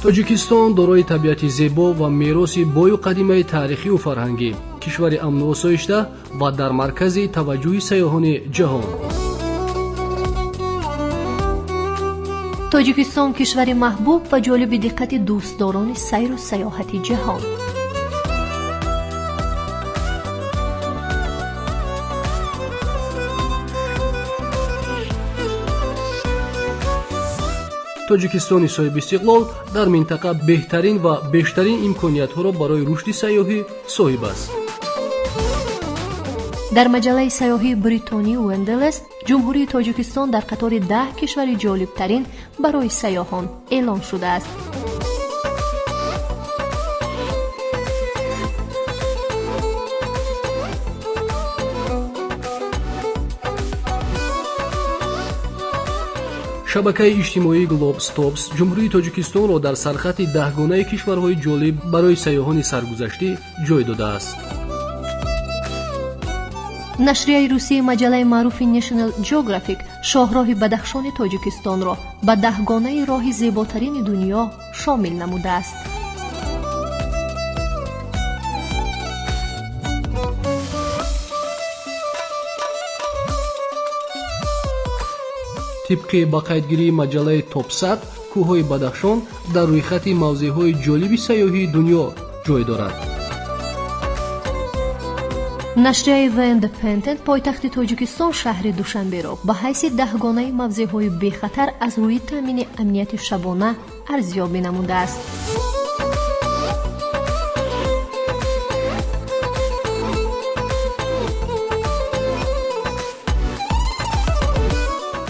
тоҷикистон дорои табиати зебо ва мероси бою қадимаи таърихиву фарҳангӣ, кишвари амну осоишта ва дар маркази таваҷҷӯҳи сайёҳони ҷаҳон. тоҷикистон кишвари маҳбуб ва ҷолиби диққати дӯстдорони сайру сайёҳати ҷаҳон. тоҷикистони соҳиби истиқлол дар минтақа беҳтарин ва бештарин имкониятҳоро барои рушди сайёҳӣ соҳиб аст. дар маҷаллаи сайёҳии бритонӣ Wendell's ҷумҳурии тоҷикистон дар қатори 10 кишвари ҷолибтарин барои сайёҳон эълон шудааст. шабакаи иҷтимоии Globstops ҷумҳурии тоҷикистонро дар сархати 10 кишварҳои ҷолиб барои сайёҳони саргузаштӣ ҷой додааст. нашрияи русияи маҷаллаи маъруфи National Geographic шоҳроҳи бадахшони тоҷикистонро ба 10 роҳи зеботарини дунё шомил намудааст. тибқи ба қайдгирии маҷаллаи Top 100 кӯҳҳои бадахшон дар рӯйхати мавзеъҳои ҷолиби сайёҳии дунё ҷой дорад. нашрияи The Independent пойтахти тоҷикистон шаҳри Душанберо ба ҳайси 10 мавзеъҳои бехатар аз рӯйи таъмини амнияти шабона арзёбӣ намудааст.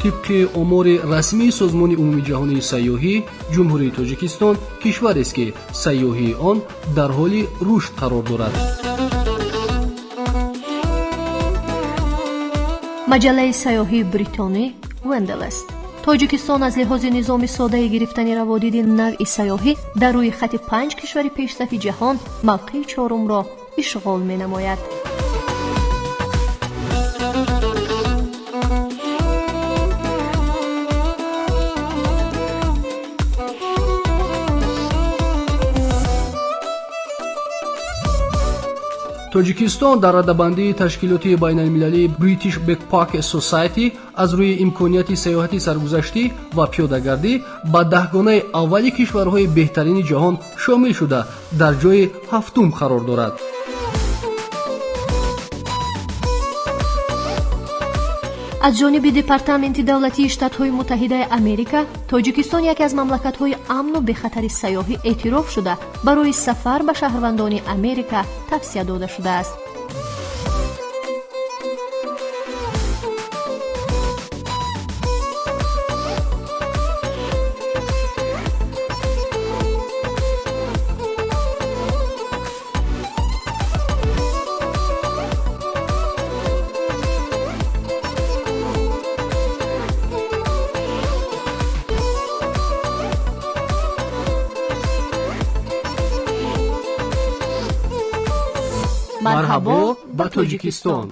тибқи омори расмии созмони умумии ҷаҳонии сайёҳӣ, ҷумҳурии тоҷикистон кишварест ки сайёҳии он дар ҳоли рушд қарор дорад. маҷаллаи сайёҳии бритонӣ Wendell's тоҷикистон аз лиҳози низоми соддаи гирифтани раводиди навъи сайёҳӣ дар рӯи хати 5 кишвари пешсафи ҷаҳон мавқеи 4-умро ишғол менамояд. тоҷикистон дар радабандии ташкилоти байналмилалии British Backpacker Society аз рӯи имконияти сайёҳати саргузаштӣ ва пиёдагардӣ ба 10 аввали кишварҳои беҳтарини ҷаҳон шомил шуда дар ҷойи 7 қарор дорад. аз ҷониби департаменти давлатии штатҳои муттаҳидаи Америка, тоҷикистон яке аз мамлакатҳои амну бехатари сайёҳӣ эътироф шуда барои сафар ба шаҳрвандони Америка тавсия дода шудааст. марҳабо ба тоҷикистон.